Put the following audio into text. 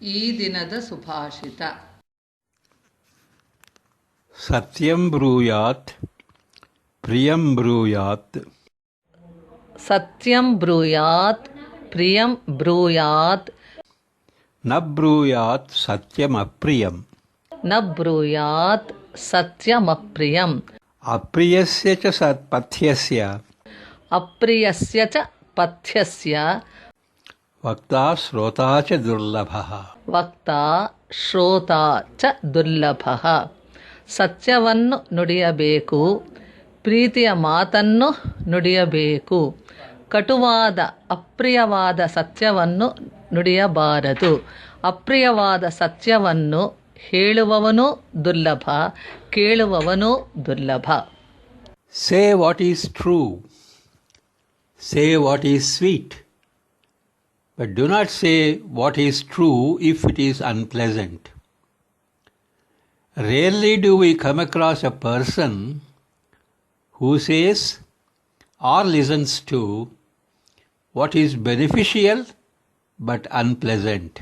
ಈ ದಿನದ ಸುಭಾಷಿತ. ಸತ್ಯಂ ಬ್ರೂಯಾತ್ ಪ್ರಿಯಂ ಬ್ರೂಯಾತ್. ಸತ್ಯಂ ಬ್ರೂಯಾತ್ ಪ್ರಿಯಂ ಬ್ರೂಯಾತ್. ನ ಬ್ರೂಯಾತ್ ಸತ್ಯಮಪ್ರಿಯಂ. ನ ಬ್ರೂಯಾತ್ ಸತ್ಯಮಪ್ರಿಯಂ. ಅಪ್ರಿಯಸ್ಯ ಚ ಪಥ್ಯಸ್ಯ. ಅಪ್ರಿಯಸ್ಯ ಚ ಪಥ್ಯಸ್ಯ. ವಕ್ತಾ ಶ್ರೋತಾ ಚ ದುರ್ಲಭಃ. ವಕ್ತಾ ಶ್ರೋತಾ ಚ ದುರ್ಲಭಃ. ಸತ್ಯವನ್ನು ನುಡಿಯಬೇಕು, ಪ್ರೀತಿಯ ಮಾತನ್ನು ನುಡಿಯಬೇಕು. ಕಟುವಾದ ಅಪ್ರಿಯವಾದ ಸತ್ಯವನ್ನು ನುಡಿಯಬಾರದು. ಅಪ್ರಿಯವಾದ ಸತ್ಯವನ್ನು ಹೇಳುವವನೂ ದುರ್ಲಭ, ಕೇಳುವವನೂ ದುರ್ಲಭ. Say what is true. Say what is sweet. But do not say what is true if it is unpleasant. Rarely do we come across a person who says or listens to what is beneficial but unpleasant.